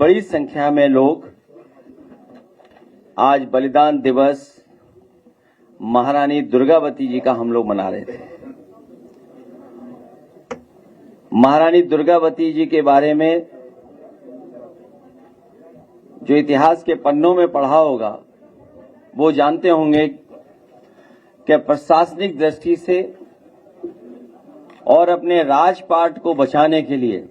बड़ी संख्या में लोग आज बलिदान दिवस महारानी दुर्गावती जी का हम लोग मना रहे थे। महारानी दुर्गावती जी के बारे में जो इतिहास के पन्नों में पढ़ा होगा वो जानते होंगे कि प्रशासनिक दृष्टि से और अपने राजपाट को बचाने के लिए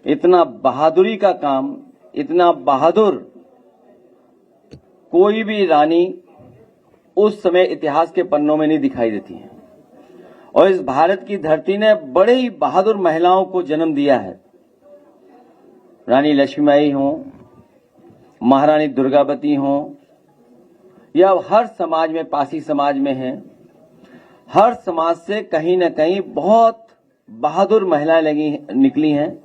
इतना बहादुरी का काम, इतना बहादुर कोई भी रानी उस समय इतिहास के पन्नों में नहीं दिखाई देती है। और इस भारत की धरती ने बड़े ही बहादुर महिलाओं को जन्म दिया है। रानी लक्ष्मीबाई हों, महारानी दुर्गावती हों, या हर समाज में, पासी समाज में हैं, हर समाज से कहीं न कहीं बहुत बहादुर महिलाएं निकली हैं।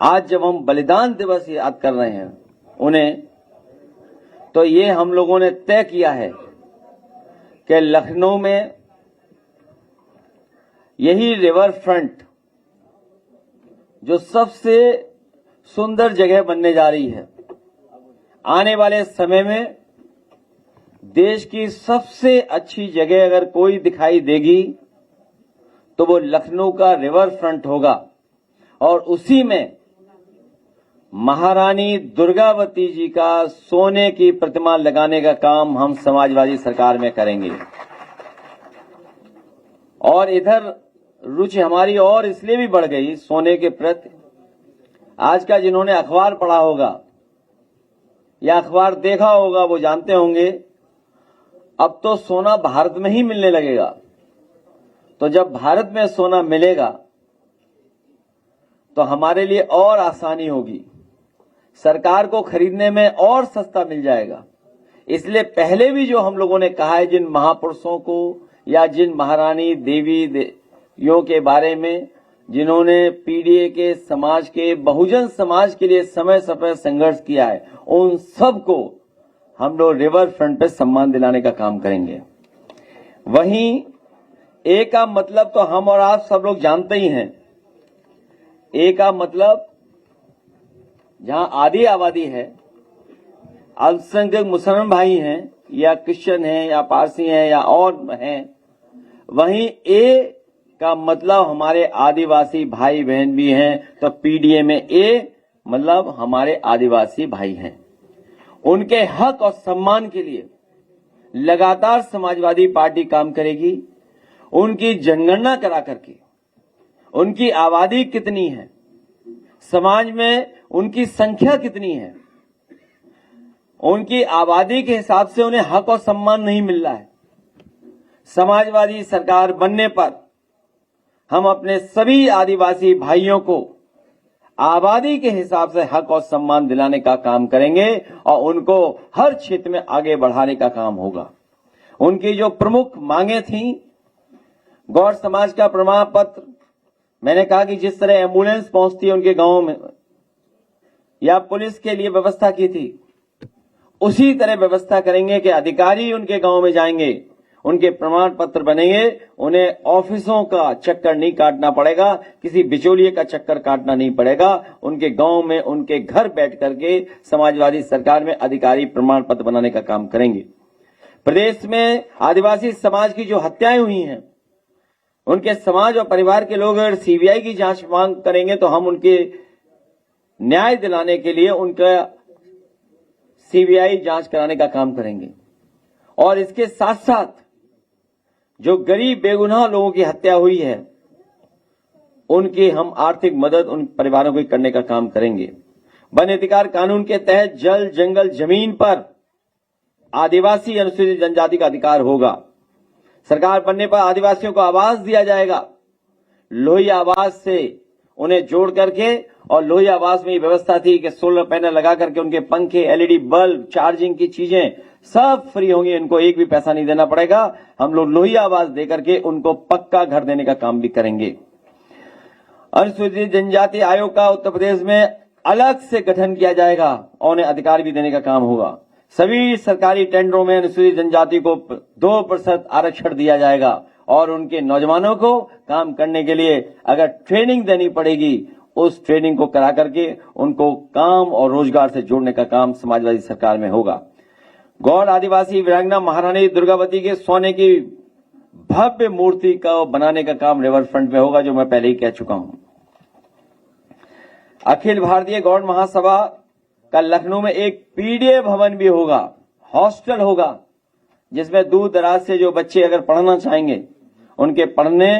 आज जब हम बलिदान दिवस याद कर रहे हैं उन्हें, तो ये हम लोगों ने तय किया है कि लखनऊ में यही रिवर फ्रंट जो सबसे सुंदर जगह बनने जा रही है, आने वाले समय में देश की सबसे अच्छी जगह अगर कोई दिखाई देगी तो वो लखनऊ का रिवर फ्रंट होगा। और उसी में महारानी दुर्गावती जी का सोने की प्रतिमा लगाने का काम हम समाजवादी सरकार में करेंगे। और इधर रुचि हमारी और इसलिए भी बढ़ गई सोने के प्रति। आज का जिन्होंने अखबार पढ़ा होगा या अखबार देखा होगा वो जानते होंगे अब तो सोना भारत में ही मिलने लगेगा। तो जब भारत में सोना मिलेगा तो हमारे लिए और आसानी होगी, सरकार को खरीदने में और सस्ता मिल जाएगा। इसलिए पहले भी जो हम लोगों ने कहा है, जिन महापुरुषों को या जिन महारानी देवियों के बारे में जिन्होंने पीडीए के समाज के, बहुजन समाज के लिए समय समय संघर्ष किया है, उन सबको हम लोग रिवर फ्रंट पे सम्मान दिलाने का काम करेंगे। वहीं ए का मतलब तो हम और आप सब लोग जानते ही हैं। ए का मतलब जहां आधी आबादी है, अल्पसंख्यक मुसलमान भाई हैं या क्रिश्चियन हैं या पारसी हैं या और हैं, वहीं ए का मतलब हमारे आदिवासी भाई बहन भी हैं। तो पीडीए में ए मतलब हमारे आदिवासी भाई हैं। उनके हक और सम्मान के लिए लगातार समाजवादी पार्टी काम करेगी। उनकी जनगणना करा करके उनकी आबादी कितनी है, समाज में उनकी संख्या कितनी है, उनकी आबादी के हिसाब से उन्हें हक और सम्मान नहीं मिल रहा है। समाजवादी सरकार बनने पर हम अपने सभी आदिवासी भाइयों को आबादी के हिसाब से हक और सम्मान दिलाने का काम करेंगे और उनको हर क्षेत्र में आगे बढ़ाने का काम होगा। उनकी जो प्रमुख मांगे थीं, गौड़ समाज का प्रमाण पत्र, मैंने कहा कि जिस तरह एम्बुलेंस पहुंचती है उनके गांवों में या पुलिस के लिए व्यवस्था की थी, उसी तरह व्यवस्था करेंगे कि अधिकारी उनके गांव में जाएंगे, उनके प्रमाण पत्र बनेंगे, उन्हें ऑफिसों का चक्कर नहीं काटना पड़ेगा, किसी बिचौलिए का चक्कर काटना नहीं पड़ेगा। उनके गांव में उनके घर बैठ करके समाजवादी सरकार में अधिकारी प्रमाण पत्र बनाने का काम करेंगे। प्रदेश में आदिवासी समाज की जो हत्याएं हुई हैं, उनके समाज और परिवार के लोग अगर सीबीआई की जांच मांग करेंगे तो हम उनके न्याय दिलाने के लिए उनका सीबीआई जांच कराने का काम करेंगे। और इसके साथ साथ जो गरीब बेगुनाह लोगों की हत्या हुई है, उनकी हम आर्थिक मदद उन परिवारों को करने का काम करेंगे। वन अधिकार कानून के तहत जल, जंगल, जमीन पर आदिवासी अनुसूचित जनजाति का अधिकार होगा। सरकार बनने पर आदिवासियों को आवास दिया जाएगा। लोही आवास से उन्हें जोड़ करके, और लोही आवास में ये व्यवस्था थी कि सोलर पैनल लगा करके उनके पंखे, एलईडी बल्ब, चार्जिंग की चीजें सब फ्री होंगी, इनको एक भी पैसा नहीं देना पड़ेगा। हम लोग लोही आवास देकर के उनको पक्का घर देने का काम भी करेंगे। अनुसूचित जनजाति आयोग का उत्तर प्रदेश में अलग से गठन किया जाएगा और उन्हें अधिकार भी देने का काम होगा। सभी सरकारी टेंडरों में अनुसूचित जनजाति को 2% आरक्षण दिया जाएगा और उनके नौजवानों को काम करने के लिए अगर ट्रेनिंग देनी पड़ेगी, उस ट्रेनिंग को करा करके उनको काम और रोजगार से जोड़ने का काम समाजवादी सरकार में होगा। गौड़ आदिवासी वीरांगना महारानी दुर्गावती के सोने की भव्य मूर्ति का बनाने का काम रिवर फ्रंट में होगा, जो मैं पहले ही कह चुका हूं। अखिल भारतीय गौड़ महासभा का लखनऊ में एक पीडीए भवन भी होगा, हॉस्टल होगा, जिसमें दूर दराज से जो बच्चे अगर पढ़ना चाहेंगे उनके पढ़ने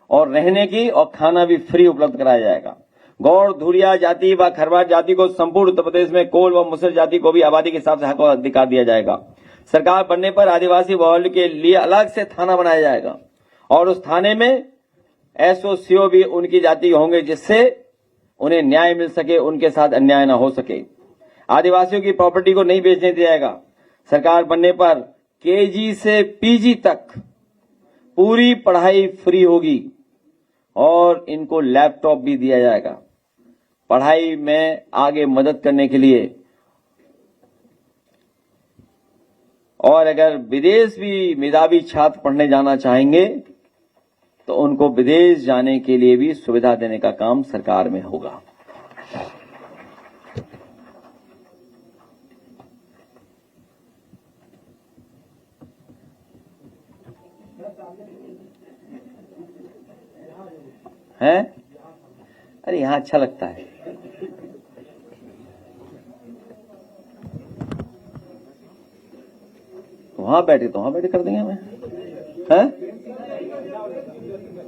और रहने की और खाना भी फ्री उपलब्ध कराया जाएगा। गौड़, धुरिया जाति व खरवार जाति को संपूर्ण उत्तर प्रदेश में कोल व मुसर जाति को भी आबादी के हिसाब से हक और अधिकार दिया जाएगा। सरकार बनने पर आदिवासी बहुल्य के लिए अलग से थाना बनाया जाएगा और उस थाने में एसओसीओ भी उनकी जाति के होंगे, जिससे उन्हें न्याय मिल सके, उनके साथ अन्याय न हो सके। आदिवासियों की प्रॉपर्टी को नहीं बेचने दिया जाएगा। सरकार बनने पर केजी से पीजी तक पूरी पढ़ाई फ्री होगी और इनको लैपटॉप भी दिया जाएगा। पढ़ाई में आगे मदद करने के लिए, और अगर विदेश भी मेधावी छात्र पढ़ने जाना चाहेंगे तो उनको विदेश जाने के लिए भी सुविधा देने का काम सरकार में होगा। है? अरे यहां अच्छा लगता है। वहां बैठे तो वहां बैठे कर देंगे हमें। हैं?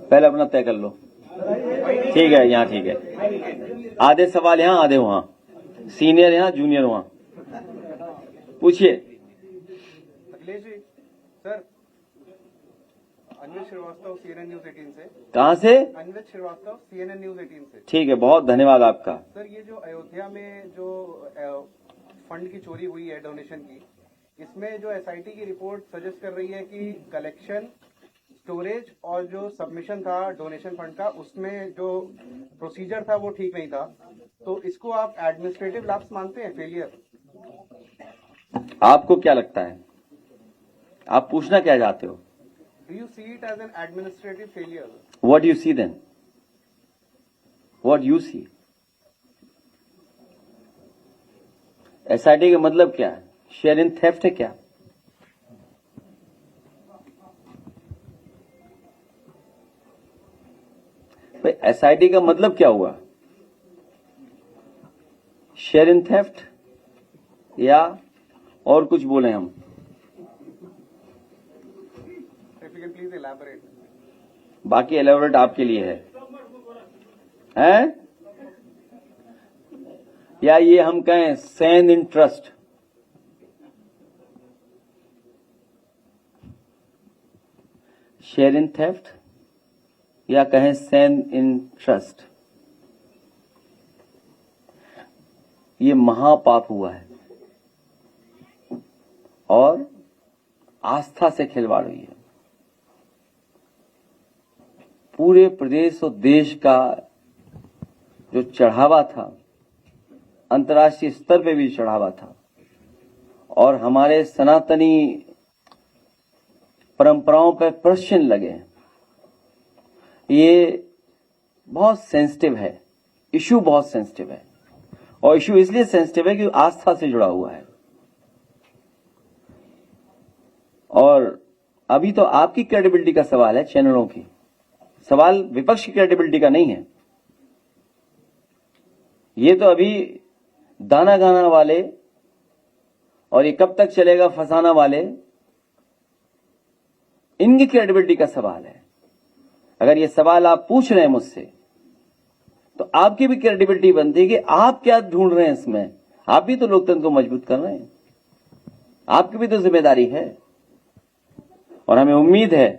पहले अपना तय कर लो। ठीक है, यहाँ ठीक है। आधे सवाल यहाँ, आधे वहां, सीनियर यहाँ, जूनियर वहां। पूछिए। अखिलेश जी, सर अन्वित श्रीवास्तव CNN न्यूज 18 से। कहाँ से? अन्वित श्रीवास्तव CNN न्यूज 18 से। ठीक है, बहुत धन्यवाद आपका। सर, ये जो अयोध्या में जो फंड की चोरी हुई है डोनेशन की, इसमें जो SIT की रिपोर्ट सजेस्ट कर रही है कि कलेक्शन, स्टोरेज और जो सबमिशन था डोनेशन फंड का, उसमें जो प्रोसीजर था वो ठीक नहीं था। तो इसको आप एडमिनिस्ट्रेटिव लैप्स मानते हैं, फेलियर? आपको क्या लगता है? आप पूछना क्या चाहते हो? Do you see it as an administrative failure? What do you see then? What you see? SIT का मतलब क्या है? शेयर इन थेफ्ट है क्या? भाई SIT का मतलब क्या हुआ? शेयर इन थेफ्ट या और कुछ बोले हम? Please elaborate. बाकी एलैबोरेट आपके लिए है? या ये हम कहें sand in trust? Share in theft या कहें सैंड इन ट्रस्ट? ये महापाप हुआ है और आस्था से खिलवाड़ हुई है। पूरे प्रदेश और देश का जो चढ़ावा था, अंतर्राष्ट्रीय स्तर पे भी चढ़ावा था, और हमारे सनातनी परंपराओं पर प्रश्न लगे। ये बहुत सेंसिटिव है, इशू बहुत सेंसिटिव है, और इशू इसलिए सेंसिटिव है कि आस्था से जुड़ा हुआ है। और अभी तो आपकी क्रेडिबिलिटी का सवाल है, चैनलों की। सवाल विपक्ष की क्रेडिबिलिटी का नहीं है। ये तो अभी दाना गाना वाले और ये कब तक चलेगा फंसाना वाले, इनकी क्रेडिबिलिटी का सवाल है। अगर ये सवाल आप पूछ रहे हैं मुझसे, तो आपकी भी क्रेडिबिलिटी बनती है कि आप क्या ढूंढ रहे हैं इसमें। आप भी तो लोकतंत्र को मजबूत कर रहे हैं, आपकी भी तो जिम्मेदारी है। और हमें उम्मीद है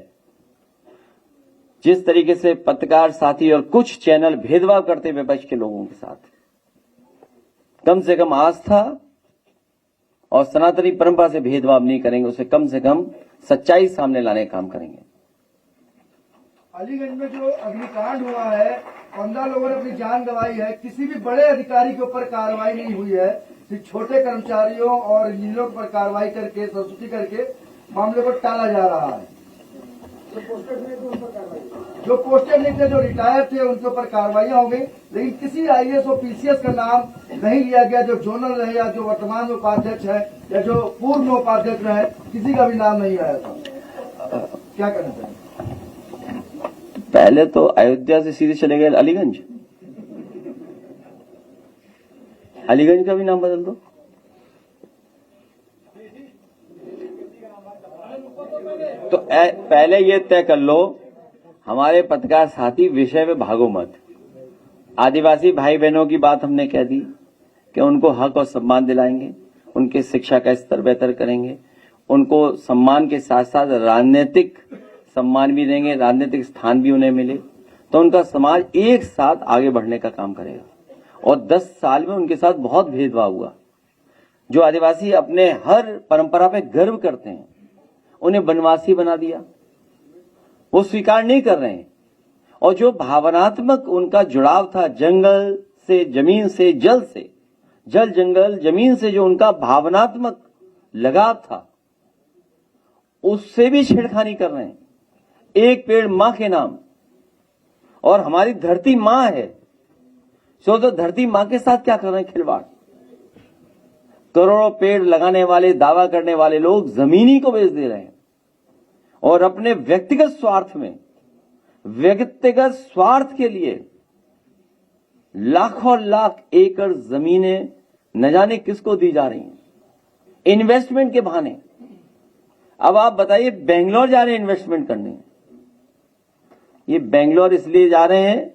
जिस तरीके से पत्रकार साथी और कुछ चैनल भेदभाव करते हैं विपक्ष के लोगों के साथ, कम से कम आस्था और सनातनी परंपरा से भेदभाव नहीं करेंगे, उसे कम से कम सच्चाई सामने लाने का काम करेंगे। अलीगंज में जो अग्निकांड हुआ है, 15 लोगों ने अपनी जान गंवाई है, किसी भी बड़े अधिकारी के ऊपर कार्रवाई नहीं हुई है। सिर्फ छोटे कर्मचारियों और इंजीनियरों पर कार्रवाई करके, संस्तुति करके मामले को टाला जा रहा है। जो पोस्टेड नहीं थे, जो रिटायर थे, उनके ऊपर कार्रवाइयां हो गई, लेकिन किसी आईएएस और पीसीएस का नाम नहीं लिया गया। जो जोनल रहे या जो वर्तमान में उपाध्यक्ष है या जो पूर्व में उपाध्यक्ष रहे, किसी का भी नाम नहीं आया था। क्या करना चाहिए? पहले तो अयोध्या से सीधे चले गए अलीगंज। अलीगंज का भी नाम बदल दो। तो पहले ये तय कर लो, हमारे पत्रकार साथी विषय में भागो मत। आदिवासी भाई बहनों की बात हमने कह दी कि उनको हक और सम्मान दिलाएंगे, उनके शिक्षा का स्तर बेहतर करेंगे, उनको सम्मान के साथ साथ राजनीतिक सम्मान भी देंगे, राजनीतिक स्थान भी उन्हें मिले, तो उनका समाज एक साथ आगे बढ़ने का काम करेगा। और 10 साल में उनके साथ बहुत भेदभाव हुआ। जो आदिवासी अपने हर परंपरा पे गर्व करते हैं, उन्हें वनवासी बना दिया, वो स्वीकार नहीं कर रहे हैं। और जो भावनात्मक उनका जुड़ाव था जंगल से, जमीन से, जल से, जल जंगल जमीन से, जो उनका भावनात्मक लगाव था, उससे भी छेड़खानी कर रहे हैं। एक पेड़ मां के नाम, और हमारी धरती मां है, तो धरती मां के साथ क्या कर रहे हैं खिलवाड़। करोड़ों पेड़ लगाने वाले, दावा करने वाले लोग जमीनी को बेच दे रहे हैं और अपने व्यक्तिगत स्वार्थ के लिए लाखों लाख एकड़ जमीनें न जाने किसको दी जा रही हैं, इन्वेस्टमेंट के बहाने। अब आप बताइए, बेंगलोर जा रहे हैं इन्वेस्टमेंट करने। ये बेंगलोर इसलिए जा रहे हैं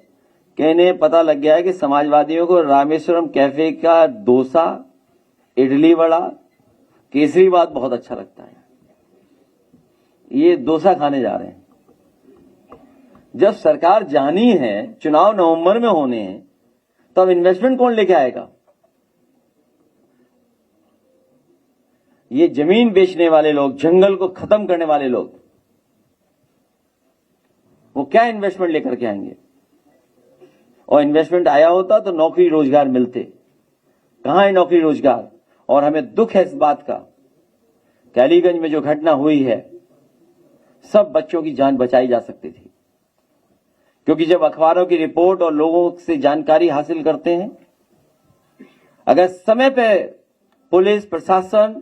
कि इन्हें पता लग गया है कि समाजवादियों को रामेश्वरम कैफे का डोसा, इडली वड़ा, केसरी बात बहुत अच्छा लगता है। ये डोसा खाने जा रहे हैं। जब सरकार जानी है, चुनाव नवंबर में होने हैं, तो अब इन्वेस्टमेंट कौन लेके आएगा? ये जमीन बेचने वाले लोग, जंगल को खत्म करने वाले लोग, वो क्या इन्वेस्टमेंट लेकर के आएंगे? और इन्वेस्टमेंट आया होता तो नौकरी रोजगार मिलते। कहां है नौकरी रोजगार? और हमें दुख है इस बात का कि अलीगंज में जो घटना हुई है, सब बच्चों की जान बचाई जा सकती थी। क्योंकि जब अखबारों की रिपोर्ट और लोगों से जानकारी हासिल करते हैं, अगर समय पे पुलिस प्रशासन,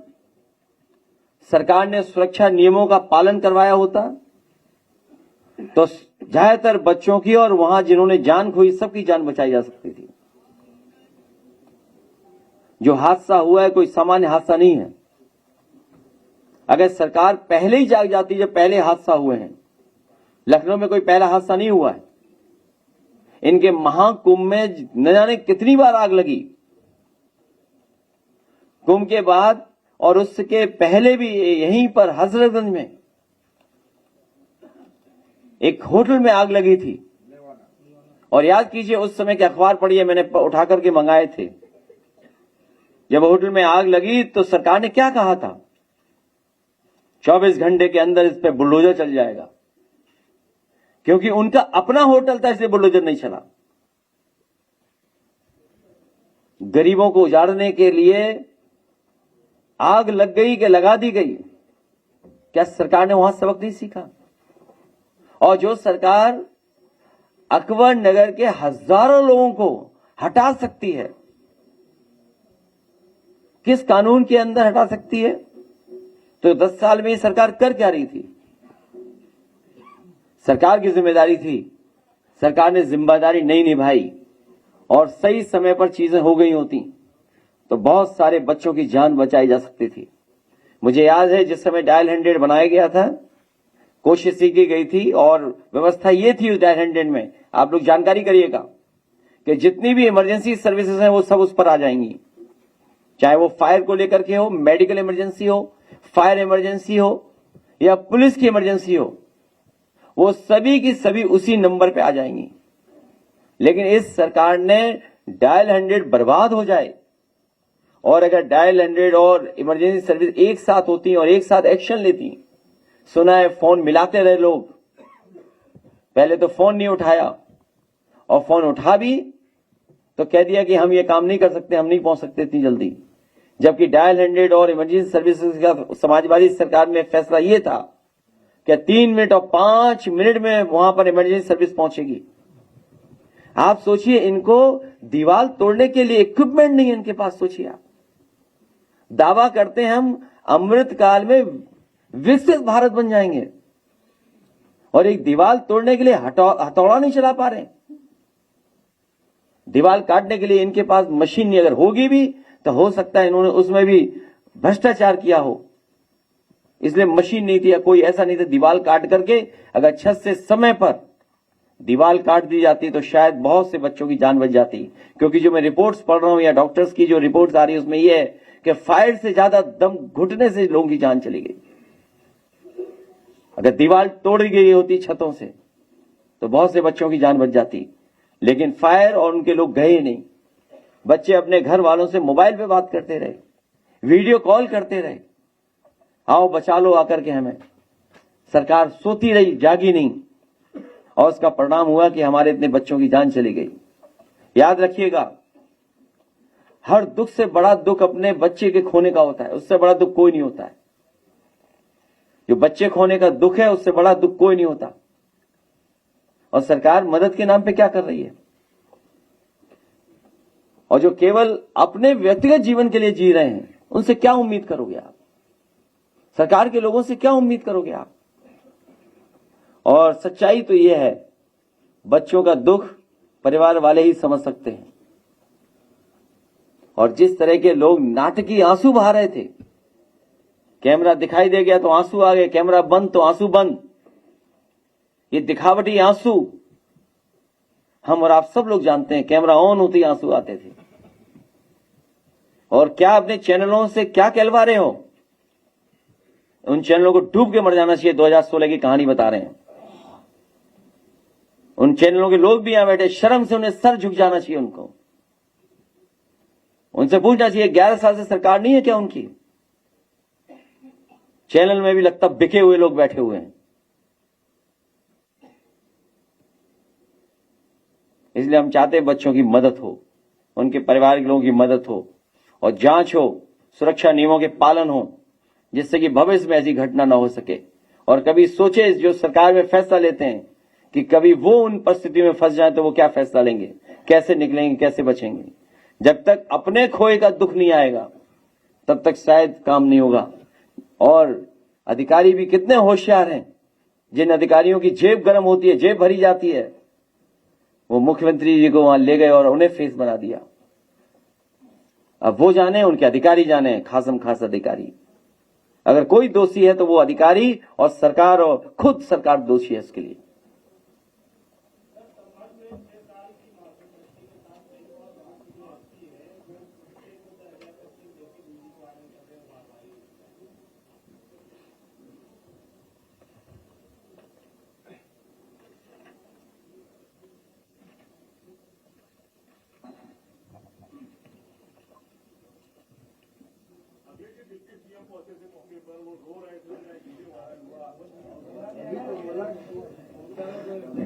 सरकार ने सुरक्षा नियमों का पालन करवाया होता, तो ज्यादातर बच्चों की और वहां जिन्होंने जान खोई, सबकी जान बचाई जा सकती थी। जो हादसा हुआ है कोई सामान्य हादसा नहीं है। अगर सरकार पहले ही जाग जाती, जब पहले हादसा हुए हैं, लखनऊ में कोई पहला हादसा नहीं हुआ है। इनके महाकुंभ में न जाने कितनी बार आग लगी, कुंभ के बाद और उसके पहले भी। यहीं पर हजरतगंज में एक होटल में आग लगी थी, और याद कीजिए उस समय के अखबार पढ़िए, मैंने उठा करके मंगाए थे। जब होटल में आग लगी तो सरकार ने क्या कहा था? 24 घंटे के अंदर इस पे बुलडोजर चल जाएगा, क्योंकि उनका अपना होटल था, इसलिए बुलडोजर नहीं चला। गरीबों को उजाड़ने के लिए आग लग गई कि लगा दी गई। क्या सरकार ने वहां सबक नहीं सीखा? और जो सरकार अकबर नगर के हजारों लोगों को हटा सकती है, किस कानून के अंदर हटा सकती है? तो 10 साल में ये सरकार कर क्या रही थी? सरकार की जिम्मेदारी थी, सरकार ने जिम्मेदारी नहीं निभाई और सही समय पर चीजें हो गई होती तो बहुत सारे बच्चों की जान बचाई जा सकती थी। मुझे याद है जिस समय डायल 100 बनाया गया था, कोशिश की गई थी और व्यवस्था ये थी उस डायल 100 में, आप लोग जानकारी करिएगा कि जितनी भी इमरजेंसी सर्विसेज हैं वो सब उस पर आ जाएंगी, चाहे वो फायर को लेकर के हो, मेडिकल इमरजेंसी हो, फायर इमरजेंसी हो या पुलिस की इमरजेंसी हो, वो सभी की सभी उसी नंबर पे आ जाएंगी। लेकिन इस सरकार ने डायल 100 बर्बाद हो जाए, और अगर डायल 100 और इमरजेंसी सर्विस एक साथ होती और एक साथ एक्शन लेती, सुना है फोन मिलाते रहे लोग, पहले तो फोन नहीं उठाया और फोन उठा भी तो कह दिया कि हम ये काम नहीं कर सकते, हम नहीं पहुंच सकते इतनी जल्दी। जबकि डायल 100 और इमरजेंसी सर्विसेज का समाजवादी सरकार में फैसला ये था क्या 3 मिनट और 5 मिनट में वहां पर इमरजेंसी सर्विस पहुंचेगी? आप सोचिए, इनको दीवार तोड़ने के लिए इक्विपमेंट नहीं है इनके पास। सोचिए आप, दावा करते हैं हम अमृत काल में विकसित भारत बन जाएंगे, और एक दीवार तोड़ने के लिए हथौड़ा नहीं चला पा रहे। दीवार काटने के लिए इनके पास मशीन नहीं, अगर होगी भी तो हो सकता है इन्होंने उसमें भी भ्रष्टाचार किया हो, इसलिए मशीन नहीं थी या कोई ऐसा नहीं था। दीवार काट करके अगर छत से समय पर दीवार काट दी जाती तो शायद बहुत से बच्चों की जान बच जाती। क्योंकि जो मैं रिपोर्ट्स पढ़ रहा हूं या डॉक्टर्स की जो रिपोर्ट्स आ रही है उसमें यह है कि फायर से ज्यादा दम घुटने से लोगों की जान चली गई। अगर दीवार तोड़ी गई होती छतों से तो बहुत से बच्चों की जान बच जाती, लेकिन फायर और उनके लोग गए नहीं। बच्चे अपने घर वालों से मोबाइल पे बात करते रहे, वीडियो कॉल करते रहे, आओ बचा लो आकर के हमें। सरकार सोती रही, जागी नहीं, और उसका परिणाम हुआ कि हमारे इतने बच्चों की जान चली गई। याद रखिएगा, हर दुख से बड़ा दुख अपने बच्चे के खोने का होता है, उससे बड़ा दुख कोई नहीं होता है। जो बच्चे खोने का दुख है उससे बड़ा दुख कोई नहीं होता। और सरकार मदद के नाम पे क्या कर रही है? और जो केवल अपने व्यक्तिगत जीवन के लिए जी रहे हैं उनसे क्या उम्मीद करोगे आप? सरकार के लोगों से क्या उम्मीद करोगे आप? और सच्चाई तो यह है, बच्चों का दुख परिवार वाले ही समझ सकते हैं। और जिस तरह के लोग नाटकीय आंसू बहा रहे थे, कैमरा दिखाई दे गया तो आंसू आ गए, कैमरा बंद तो आंसू बंद, ये दिखावटी आंसू हम और आप सब लोग जानते हैं। कैमरा ऑन होते ही आंसू आते थे। और क्या अपने चैनलों से क्या कहलवा रहे हो? उन चैनलों को डूब के मर जाना चाहिए। 2016 की कहानी बता रहे हैं। उन चैनलों के लोग भी यहां बैठे, शर्म से उन्हें सर झुक जाना चाहिए। उनको उनसे पूछना चाहिए, 11 साल से सरकार नहीं है क्या उनकी? चैनल में भी लगता बिके हुए लोग बैठे हुए हैं। इसलिए हम चाहते हैं बच्चों की मदद हो, उनके परिवार के लोगों की मदद हो, और जांच हो, सुरक्षा नियमों के पालन हो, जिससे कि भविष्य में ऐसी घटना ना हो सके। और कभी सोचे, जो सरकार में फैसला लेते हैं, कि कभी वो उन परिस्थितियों में फंस जाए तो वो क्या फैसला लेंगे, कैसे निकलेंगे, कैसे बचेंगे। जब तक अपने खोए का दुख नहीं आएगा तब तक शायद काम नहीं होगा। और अधिकारी भी कितने होशियार हैं, जिन अधिकारियों की जेब गर्म होती है, जेब भरी जाती है, वो मुख्यमंत्री जी को वहां ले गए और उन्हें फेस बना दिया। अब वो जाने, उनके अधिकारी जाने, खासम खास अधिकारी। अगर कोई दोषी है तो वो अधिकारी और सरकार, और खुद सरकार दोषी है इसके लिए।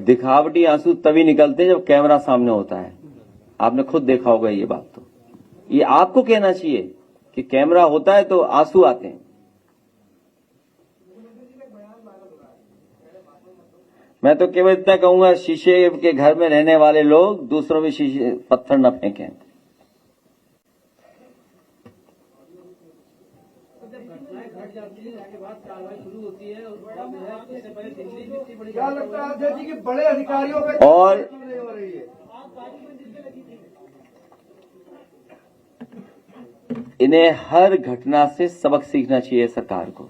दिखावटी आंसू तभी निकलते हैं जब कैमरा सामने होता है। आपने खुद देखा होगा ये बात। तो ये आपको कहना चाहिए कि कैमरा होता है तो आंसू आते हैं। मैं तो केवल इतना कहूंगा, शीशे के घर में रहने वाले लोग दूसरों में शीशे पत्थर न फेंकें। क्या लगता है अध्यक्ष जी कि बड़े अधिकारियों पे और इन्हें हर घटना से सबक सीखना चाहिए सरकार को।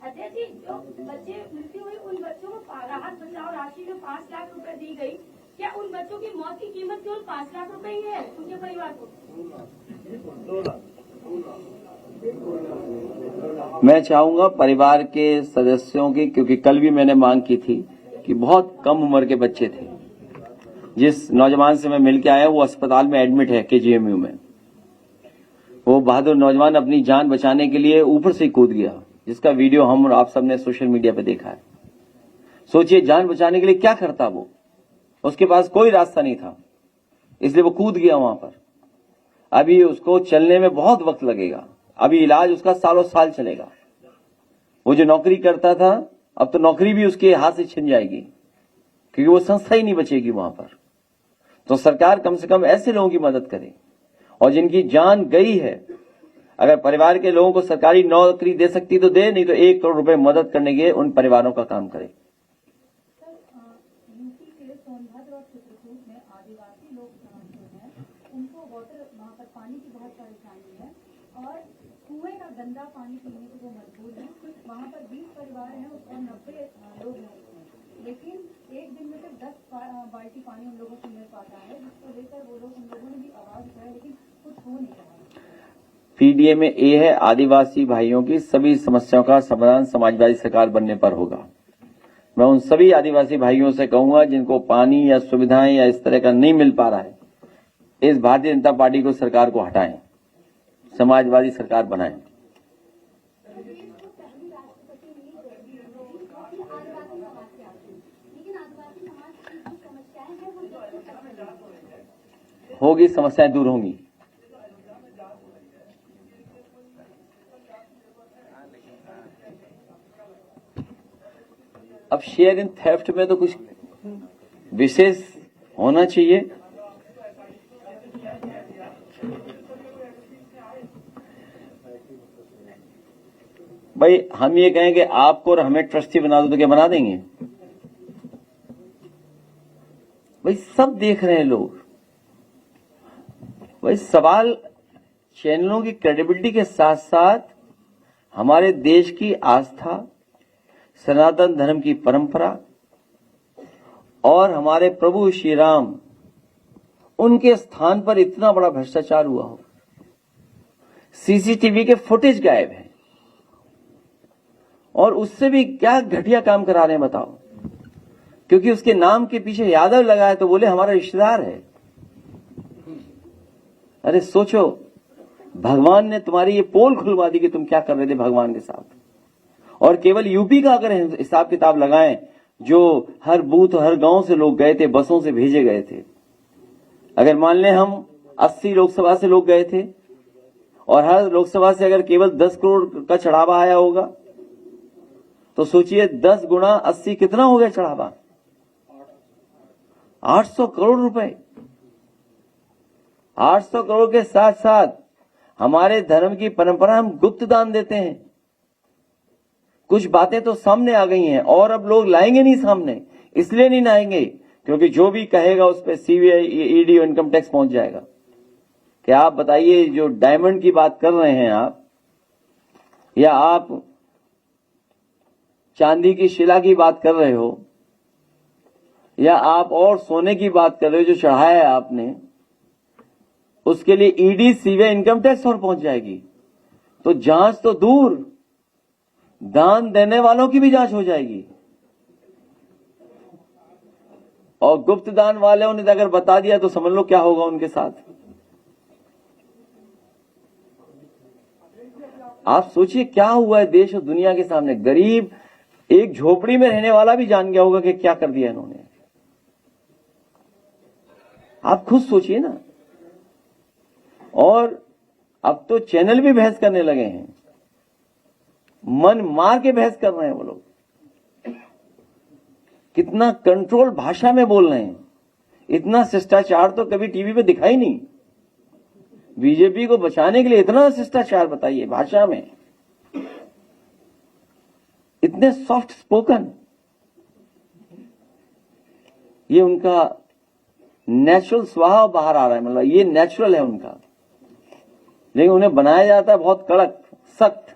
अध्यक्ष जी, जो बच्चे मृत्यु हुई उन बच्चों को राहत बचाव राशि में 5 लाख रुपए दी गई, क्या उन बच्चों की मौत की कीमत केवल 5 लाख रुपए ही है उनके परिवार को? मैं चाहूंगा परिवार के सदस्यों की, क्योंकि कल भी मैंने मांग की थी कि बहुत कम उम्र के बच्चे थे। जिस नौजवान से मैं मिल के आया वो अस्पताल में एडमिट है, केजीएमयू में। वो बहादुर नौजवान अपनी जान बचाने के लिए ऊपर से कूद गया, जिसका वीडियो हम और आप सबने सोशल मीडिया पे देखा है। सोचिए, जान बचाने के लिए क्या करता वो, उसके पास कोई रास्ता नहीं था, इसलिए वो कूद गया वहां पर। अभी उसको चलने में बहुत वक्त लगेगा, अभी इलाज उसका सालों साल चलेगा। वो जो नौकरी करता था अब तो नौकरी भी उसके हाथ से छिन जाएगी, क्योंकि वो संस्था ही नहीं बचेगी वहां पर। तो सरकार कम से कम ऐसे लोगों की मदद करे, और जिनकी जान गई है, अगर परिवार के लोगों को सरकारी नौकरी दे सकती तो दे, नहीं तो 1 करोड़ रुपए मदद करने के उन परिवारों का काम करे। यूपी के सोनभद्र और चित्रकूट में आदिवासी लोग जो हैं उनको वाटर, वहाँ पर पानी की बहुत परेशानी है और कुएं का गंदा पानी पीने के वो मजबूर हैं। वहाँ पर 20 परिवार हैं और 90 लोग हैं, लेकिन एक दिन में सिर्फ 10 बाल्टी पानी उन लोगों को मिल पाता है, जिसको लेकर वो लोग, उन लोगों ने भी आवाज उठाई, लेकिन कुछ हो नहीं रहा। पीडीए में ए है, आदिवासी भाइयों की सभी समस्याओं का समाधान समाजवादी सरकार बनने पर होगा। मैं उन सभी आदिवासी भाइयों से कहूंगा जिनको पानी या सुविधाएं या इस तरह का नहीं मिल पा रहा है, इस भारतीय जनता पार्टी को सरकार को हटाएं, समाजवादी सरकार बनाएं। होगी, समस्याएं दूर होंगी। अब शेयर इन थेफ्ट में तो कुछ विशेष होना चाहिए। भाई हम ये कहें कि आपको और हमें ट्रस्टी बना दो तो क्या बना देंगे? भाई सब देख रहे हैं लोग। भाई सवाल चैनलों की क्रेडिबिलिटी के साथ साथ हमारे देश की आस्था, सनातन धर्म की परंपरा और हमारे प्रभु श्री राम, उनके स्थान पर इतना बड़ा भ्रष्टाचार हुआ हो। सीसीटीवी के फुटेज गायब है और उससे भी क्या घटिया काम करा रहे हैं बताओ, क्योंकि उसके नाम के पीछे यादव लगा है तो बोले हमारा रिश्तेदार है। अरे सोचो, भगवान ने तुम्हारी ये पोल खुलवा दी कि तुम क्या कर रहे थे भगवान के साथ। और केवल यूपी का अगर हिसाब किताब लगाएं, जो हर बूथ हर गांव से लोग गए थे, बसों से भेजे गए थे, अगर मान लें हम 80 लोकसभा से लोग गए थे और हर लोकसभा से अगर केवल 10 करोड़ का चढ़ावा आया होगा तो सोचिए 10 गुना 80 कितना हो गया चढ़ावा? 800 करोड़ रुपए। 800 करोड़ के साथ साथ हमारे धर्म की परंपरा, हम गुप्त दान देते हैं। कुछ बातें तो सामने आ गई हैं और अब लोग लाएंगे नहीं सामने, इसलिए नहीं लाएंगे क्योंकि जो भी कहेगा उस पर सीबीआई, ईडी और इनकम टैक्स पहुंच जाएगा। क्या आप बताइए, जो डायमंड की बात कर रहे हैं आप, या आप चांदी की शिला की बात कर रहे हो, या आप और सोने की बात कर रहे हो जो चढ़ाया है आपने, उसके लिए ईडी, सीबीआई, इनकम टैक्स और पहुंच जाएगी। तो जांच तो दूर, दान देने वालों की भी जांच हो जाएगी। और गुप्त दान वालों ने अगर बता दिया तो समझ लो क्या होगा उनके साथ। आप सोचिए क्या हुआ है देश और दुनिया के सामने। गरीब, एक झोपड़ी में रहने वाला भी जान गया होगा कि क्या कर दिया इन्होंने। आप खुद सोचिए ना। और अब तो चैनल भी बहस करने लगे हैं, मन मार के बहस कर रहे हैं वो लोग। कितना कंट्रोल भाषा में बोल रहे हैं। इतना शिष्टाचार तो कभी टीवी पे दिखाई नहीं। बीजेपी को बचाने के लिए इतना शिष्टाचार बताइए भाषा में, इतने सॉफ्ट स्पोकन। ये उनका नेचुरल स्वभाव बाहर आ रहा है, मतलब ये नेचुरल है उनका, लेकिन उन्हें बनाया जाता है बहुत कड़क, सख्त।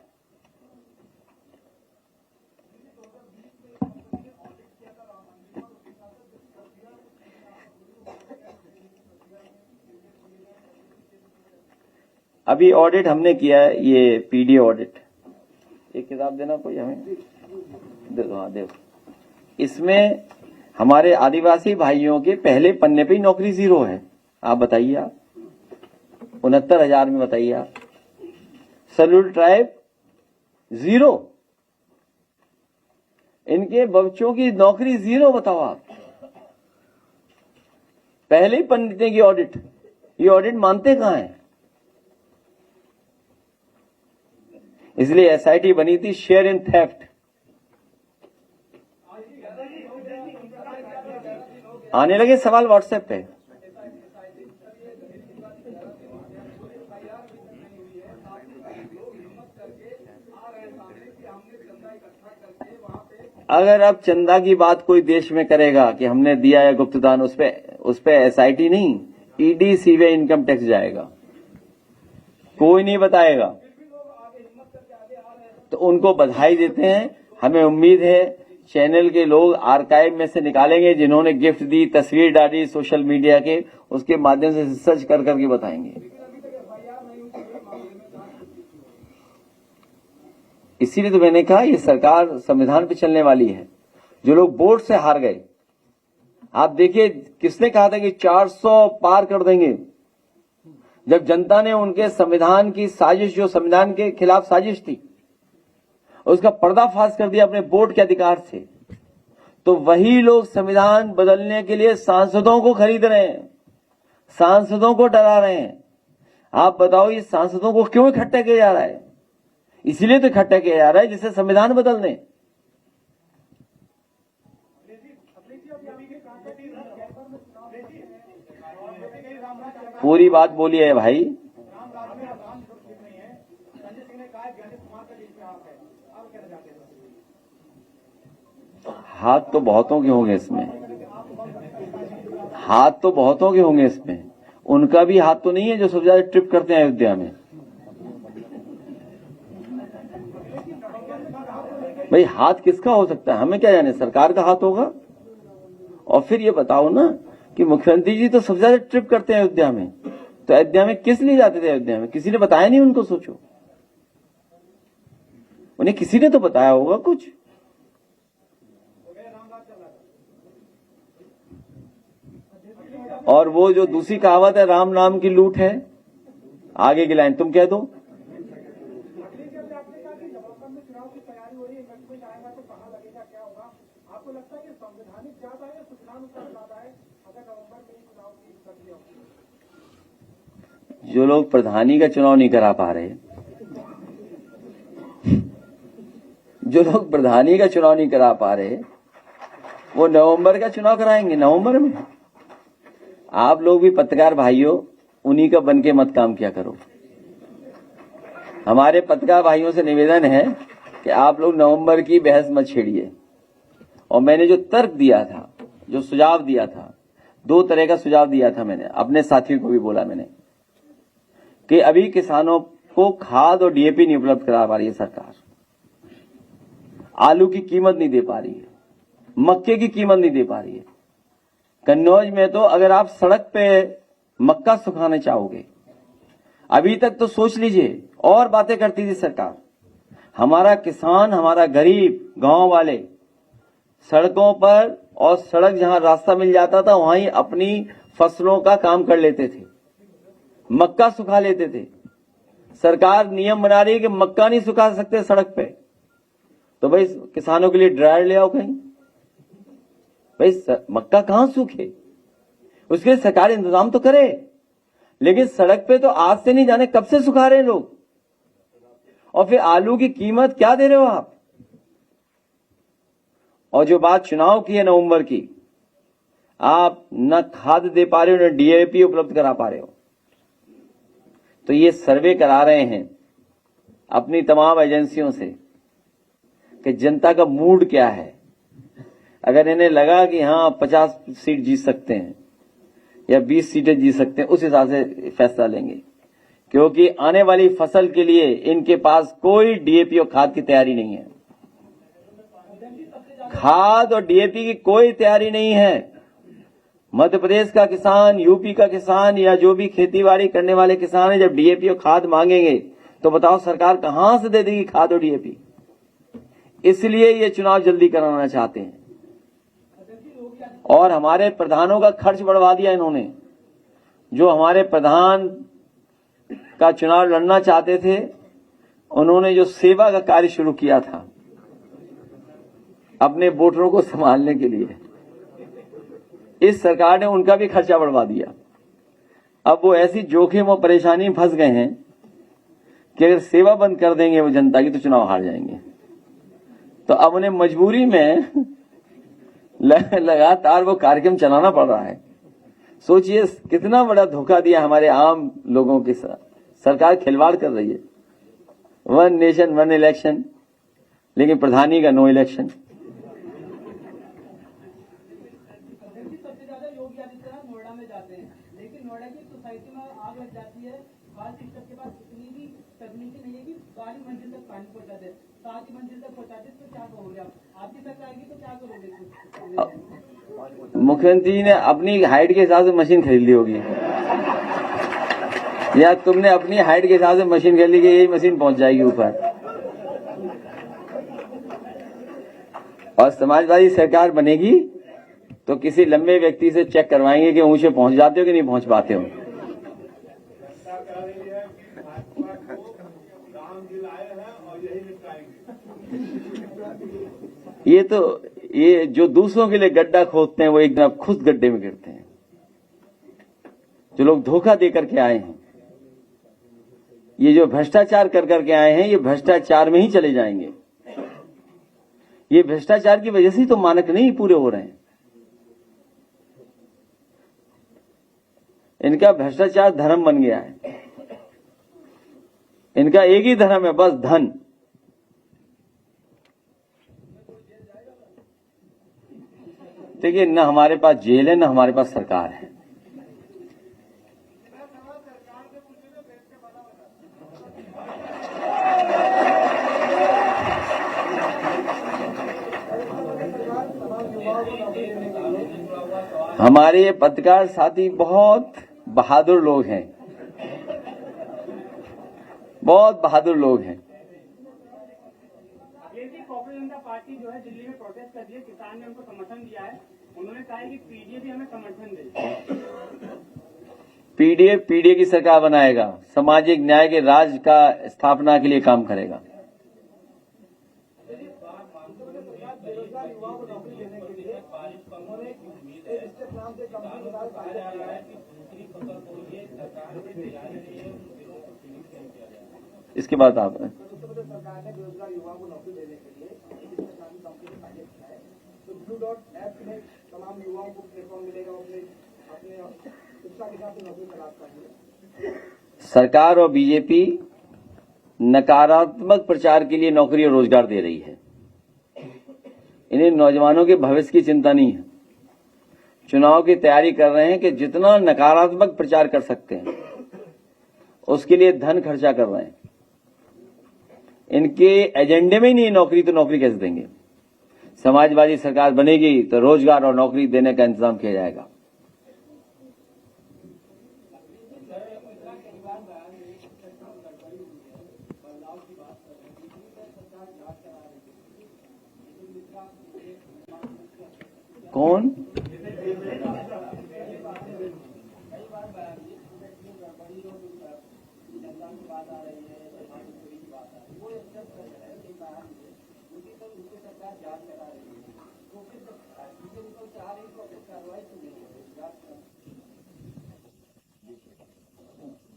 अभी ऑडिट हमने किया है, ये पीडी ऑडिट। एक किताब देना कोई हमें, दे दो। हाँ दे। इसमें हमारे आदिवासी भाइयों के पहले पन्ने पे ही नौकरी 0 है। आप बताइए, आप 69,000 में बताइए आप। शेड्यूल्ड ट्राइब 0, इनके बच्चों की नौकरी 0। बताओ आप, पहले ही पन्ने की ऑडिट। ये ऑडिट मानते कहां है? इसलिए एसआईटी बनी थी, शेयर इन थेफ्ट। आने लगे सवाल व्हाट्सएप पे। अगर अब चंदा की बात कोई देश में करेगा कि हमने दिया है गुप्तदान, उस पे एसआईटी नहीं, ईडी सीबीआई इनकम टैक्स जाएगा, कोई नहीं बताएगा। तो उनको बधाई देते हैं। हमें उम्मीद है चैनल के लोग आर्काइव में से निकालेंगे, जिन्होंने गिफ्ट दी, तस्वीर डाली सोशल मीडिया के, उसके माध्यम से रिसर्च कर करके बताएंगे। इसीलिए तो मैंने कहा ये सरकार संविधान पे चलने वाली है। जो लोग वोट से हार गए, आप देखिए किसने कहा था कि 400 पार कर देंगे, जब जनता ने उनके संविधान की साजिश, जो संविधान के खिलाफ साजिश थी, उसका पर्दाफाश कर दिया अपने वोट के अधिकार से। तो वही लोग संविधान बदलने के लिए सांसदों को खरीद रहे हैं, सांसदों को डरा रहे हैं। आप बताओ ये सांसदों को क्यों इकट्ठा किया जा रहा है? इसीलिए तो इकट्ठा किया जा रहा है जिससे संविधान बदल दें। पूरी बात बोलिए है भाई। हाथ तो बहुतों के होंगे इसमें, हाथ तो बहुतों के होंगे इसमें। उनका भी हाथ तो नहीं है जो सबसे ज्यादा ट्रिप करते हैं अयोध्या में। भाई हाथ किसका हो सकता है? हमें क्या जाने, सरकार का हाथ होगा। और फिर ये बताओ ना कि मुख्यमंत्री जी तो सबसे ज्यादा ट्रिप करते हैं अयोध्या में, तो अयोध्या में किस लिए जाते थे? अयोध्या में किसी ने बताया नहीं उनको? सोचो, उन्हें किसी ने तो बताया होगा कुछ। और वो जो दूसरी कहावत है, राम नाम की लूट है, आगे की लाइन तुम कह दो। जो लोग प्रधानी का चुनाव नहीं करा पा रहे, जो लोग प्रधानी का चुनाव नहीं करा पा रहे, वो नवंबर का चुनाव कराएंगे। नवंबर में आप लोग भी पत्रकार भाइयों, उन्हीं का बन के मत काम किया करो। हमारे पत्रकार भाइयों से निवेदन है कि आप लोग नवंबर की बहस मत छेड़िए। और मैंने जो तर्क दिया था, जो सुझाव दिया था, 2 तरह का सुझाव दिया था मैंने, अपने साथियों को भी बोला मैंने कि अभी किसानों को खाद और डीएपी नहीं उपलब्ध करा पा रही है सरकार, आलू की कीमत नहीं दे पा रही है, मक्के की कीमत नहीं दे पा रही है। कन्नौज में तो अगर आप सड़क पे मक्का सुखाना चाहोगे, अभी तक तो सोच लीजिए, और बातें करती थी सरकार। हमारा किसान, हमारा गरीब गांव वाले सड़कों पर, और सड़क जहां रास्ता मिल जाता था वहां ही अपनी फसलों का काम कर लेते थे, मक्का सुखा लेते थे। सरकार नियम बना रही है कि मक्का नहीं सुखा सकते सड़क पे, तो भाई किसानों के लिए ड्रायर ले आओ कहीं। भाई मक्का कहां सूखे, उसके लिए सरकार इंतजाम तो करे। लेकिन सड़क पे तो आज से नहीं, जाने कब से सुखा रहे हैं लोग। और फिर आलू की कीमत क्या दे रहे हो आप? और जो बात चुनाव की है नवंबर की, आप न खाद दे पा रहे हो, न डीएपी उपलब्ध करा पा रहे हो। तो ये सर्वे करा रहे हैं अपनी तमाम एजेंसियों से कि जनता का मूड क्या है। अगर इन्हें लगा कि हाँ 50 सीट जीत सकते हैं या 20 सीटें जीत सकते हैं, उस हिसाब से फैसला लेंगे। क्योंकि आने वाली फसल के लिए इनके पास कोई डीएपी और खाद की तैयारी नहीं है। खाद और डीएपी की कोई तैयारी नहीं है। मध्य प्रदेश का किसान, यूपी का किसान या जो भी खेतीबाड़ी करने वाले किसान है, जब डीएपी और खाद मांगेंगे तो बताओ सरकार कहां से दे देगी खाद और डीएपी? इसलिए ये चुनाव जल्दी कराना चाहते हैं। और हमारे प्रधानों का खर्च बढ़वा दिया इन्होंने। जो हमारे प्रधान का चुनाव लड़ना चाहते थे, उन्होंने जो सेवा का कार्य शुरू किया था अपने वोटरों को संभालने के लिए, इस सरकार ने उनका भी खर्चा बढ़वा दिया। अब वो ऐसी जोखिम और परेशानी में फंस गए हैं कि अगर सेवा बंद कर देंगे वो जनता की तो चुनाव हार जाएंगे। तो अब उन्हें मजबूरी में लगातार वो कार्यक्रम चलाना पड़ रहा है। सोचिए कितना बड़ा धोखा दिया हमारे आम लोगों के साथ। सरकार खिलवाड़ कर रही है, 1 नेशन 1 इलेक्शन, लेकिन प्रधानी का नो इलेक्शन। सबसे ज्यादा योगी आदित्यनाथ नोएडा में जाते हैं, लेकिन नोएडा की सोसाइटी में आग लग जाती है। फायर सिस्टम के पास इतनी भी तकनीकी नहीं है कि 12 मंजिल तक पानी पहुंचा दे, 7 मंजिल तक पहुंचाते, तो क्या कहोगे आप? आपकी सरकार आएगी तो क्या करोगे? मुख्यमंत्री ने अपनी हाइट के हिसाब से मशीन खरीद ली होगी, या तुमने अपनी हाइट के हिसाब से मशीन खरीद ली कि यही मशीन पहुंच जाएगी ऊपर। और समाजवादी सरकार बनेगी तो किसी लंबे व्यक्ति से चेक करवाएंगे कि ऊंचे पहुंच जाते हो कि नहीं पहुंच पाते हो। ये जो दूसरों के लिए गड्ढा खोदते हैं वो एक दिन खुद गड्ढे में गिरते हैं। जो लोग धोखा दे करके आए हैं, ये जो भ्रष्टाचार कर करके आए हैं, ये भ्रष्टाचार में ही चले जाएंगे। ये भ्रष्टाचार की वजह से ही तो मानक नहीं पूरे हो रहे हैं। इनका भ्रष्टाचार धर्म बन गया है। इनका एक ही धर्म है, बस धन। देखिए, न हमारे पास जेल है, न हमारे पास सरकार है। हमारे पत्रकार साथी बहुत बहादुर लोग हैं, बहुत बहादुर लोग हैं। भारतीय जनता पार्टी जो है दिल्ली में प्रोटेस्ट कर रही है, किसान ने उनको समर्थन दिया है। उन्होंने कहा है कि पीडीए भी हमें समर्थन दे। पीडीए की सरकार बनाएगा, सामाजिक न्याय के राज का स्थापना के लिए काम करेगा। इसके बाद आप सरकार ने बेरोजगार युवाओं को नौकरी देने के लिए तो ब्लू डॉट ऐप में तमाम युवाओं को प्लेटफॉर्म मिलेगा, अपने शिक्षा के साथ नौकरी तलाश करेंगे। सरकार और बीजेपी नकारात्मक प्रचार के लिए नौकरी और रोजगार दे रही है। इन्हें नौजवानों के भविष्य की चिंता नहीं है। चुनाव की तैयारी कर रहे हैं कि जितना नकारात्मक प्रचार कर सकते हैं उसके लिए धन खर्चा कर रहे हैं। इनके एजेंडे में ही नहीं नौकरी, तो नौकरी कैसे देंगे? समाजवादी सरकार बनेगी तो रोजगार और नौकरी देने का इंतजाम किया जाएगा। कौन?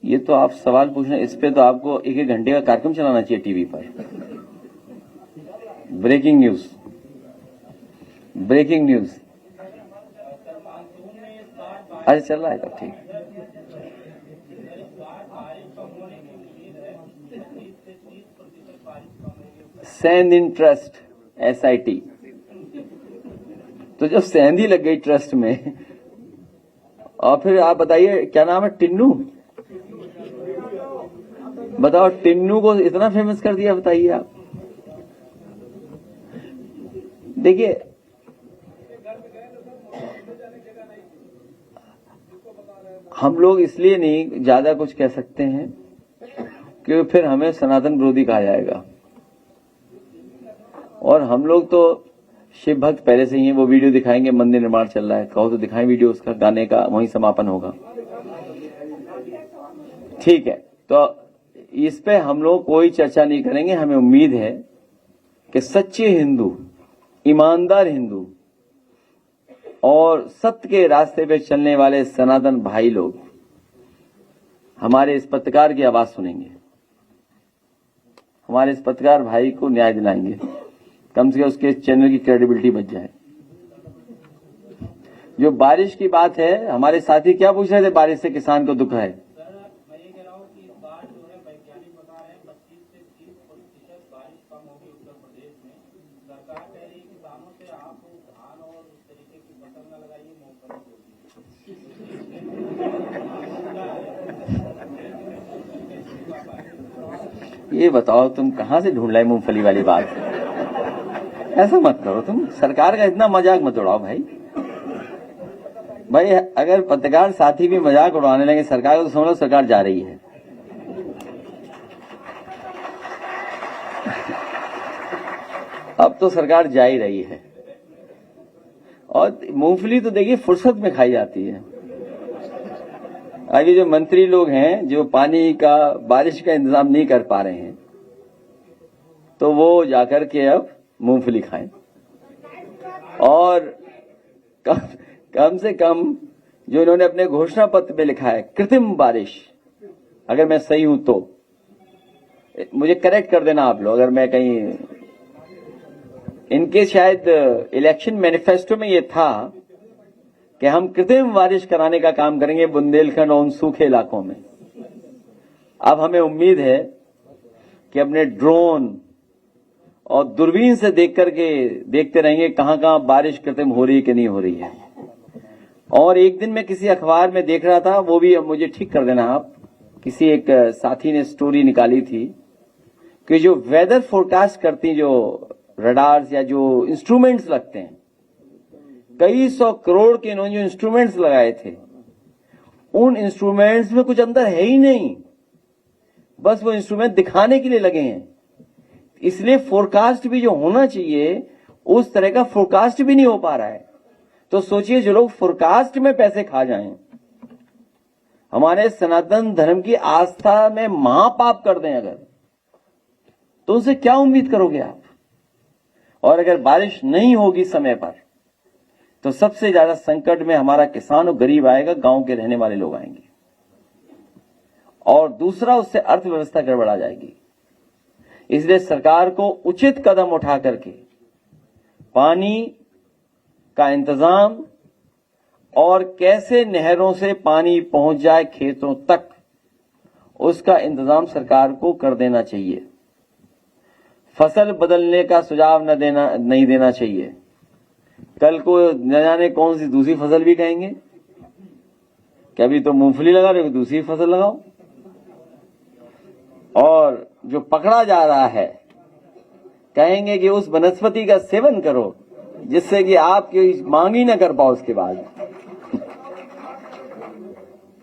ये तो आप सवाल पूछ रहे हैं, इस पे तो आपको 1-1 घंटे का कार्यक्रम चलाना चाहिए टीवी पर। Breaking news, breaking news. अच्छा चल रहा है तब ठीक। सेंध ट्रस्ट SIT, तो जब सेंधी लग गई ट्रस्ट में, और फिर आप बताइए क्या नाम है, टिन्नू, बताओ टिन्नू को इतना फेमस कर दिया, बताइए आप। देखिए हम लोग इसलिए नहीं ज्यादा कुछ कह सकते हैं कि फिर हमें सनातन विरोधी कहा जाएगा। और हम लोग तो शिव भक्त पहले से ही हैं। वो वीडियो दिखाएंगे, मंदिर निर्माण चल रहा है, कहो तो दिखाएं वीडियो उसका, गाने का वहीं समापन होगा। ठीक है, तो इस पे हम लोग कोई चर्चा नहीं करेंगे। हमें उम्मीद है कि सच्चे हिंदू, ईमानदार हिंदू और सत्य के रास्ते पे चलने वाले सनातन भाई लोग हमारे इस पत्रकार की आवाज सुनेंगे। हमारे इस पत्रकार भाई को न्याय दिलाएंगे, कम से कम उसके चैनल की क्रेडिबिलिटी बच जाए। जो बारिश की बात है, हमारे साथी क्या पूछ रहे थे, बारिश से किसान को दुख है। मैं ये कह रहा हूँ कि इस बार जो है वैज्ञानिक बता रहे हैं 25 से 30% बारिश कम होगी उत्तर प्रदेश में। सरकार कह रही है किसानों से आप धान और इस तरीके की फसल न लगाइए, मूंगफली। ये बताओ तुम कहां से ढूंढ लाए मूंगफली वाली बात। ऐसा मत करो, तुम सरकार का इतना मजाक मत उड़ाओ भाई। अगर पत्रकार साथी भी मजाक उड़ाने लगे सरकार को, तो समझ लो सरकार जा रही है। अब तो सरकार जा ही रही है। और मूंगफली तो देखिए फुर्सत में खाई जाती है। आगे जो मंत्री लोग हैं जो पानी का, बारिश का इंतजाम नहीं कर पा रहे हैं, तो वो जाकर के अब मूंगफली खाएं। और कम से कम जो इन्होंने अपने घोषणा पत्र में लिखा है कृत्रिम बारिश, अगर मैं सही हूं तो मुझे करेक्ट कर देना आप लोग, अगर मैं कहीं, इनके शायद इलेक्शन मैनिफेस्टो में ये था कि हम कृत्रिम बारिश कराने का काम करेंगे बुंदेलखंड और उन सूखे इलाकों में। अब हमें उम्मीद है कि अपने ड्रोन और दूरबीन से देखते रहेंगे कहां कहां बारिश कृत्रिम हो रही है कि नहीं हो रही है। और एक दिन मैं किसी अखबार में देख रहा था, वो भी मुझे ठीक कर देना आप, किसी एक साथी ने स्टोरी निकाली थी कि जो वेदर फोरकास्ट करती जो रडार्स या जो इंस्ट्रूमेंट्स लगते हैं, कई 100 करोड़ के इन्होंने जो इंस्ट्रूमेंट्स लगाए थे, उन इंस्ट्रूमेंट्स में कुछ अंदर है ही नहीं, बस वो इंस्ट्रूमेंट दिखाने के लिए लगे हैं। इसलिए फोरकास्ट भी जो होना चाहिए उस तरह का फोरकास्ट भी नहीं हो पा रहा है। तो सोचिए जो लोग फोरकास्ट में पैसे खा जाएं, हमारे सनातन धर्म की आस्था में महापाप कर दें अगर, तो उनसे क्या उम्मीद करोगे आप। और अगर बारिश नहीं होगी समय पर, तो सबसे ज्यादा संकट में हमारा किसान और गरीब आएगा, गांव के रहने वाले लोग आएंगे। और दूसरा, उससे अर्थव्यवस्था गड़बड़ा जाएगी। इसलिए सरकार को उचित कदम उठा करके पानी का इंतजाम और कैसे नहरों से पानी पहुंच जाए खेतों तक, उसका इंतजाम सरकार को कर देना चाहिए। फसल बदलने का सुझाव नहीं देना चाहिए। कल को न जाने कौन सी दूसरी फसल भी कहेंगे कि अभी तो मूंगफली लगा रहे हो, दूसरी फसल लगाओ। और जो पकड़ा जा रहा है, कहेंगे कि उस वनस्पति का सेवन करो जिससे कि आपकी मांग ही न कर पाओ उसके बाद।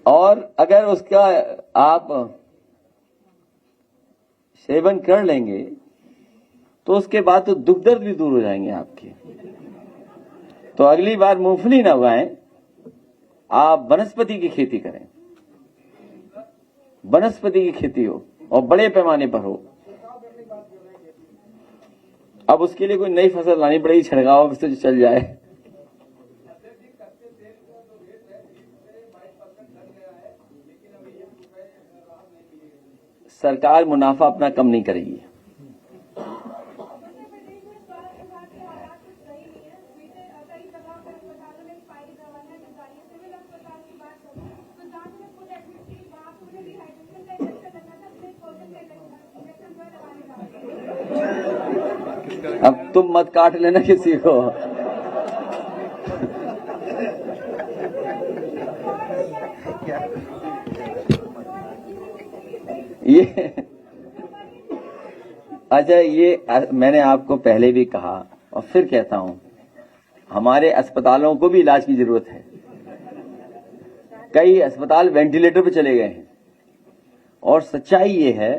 और अगर उसका आप सेवन कर लेंगे तो उसके बाद तो दुख दर्द भी दूर हो जाएंगे आपके। तो अगली बार मूंगफली ना उगाएं, आप वनस्पति की खेती करें। वनस्पति की खेती हो और बड़े पैमाने पर हो। अब उसके लिए कोई नई फसल लानी पड़ेगी, छिड़काव से चल जाए। सरकार मुनाफा अपना कम नहीं करेगी। अब तुम मत काट लेना किसी को। ये अच्छा, ये मैंने आपको पहले भी कहा और फिर कहता हूं, हमारे अस्पतालों को भी इलाज की जरूरत है। कई अस्पताल वेंटिलेटर पे चले गए हैं। और सच्चाई ये है,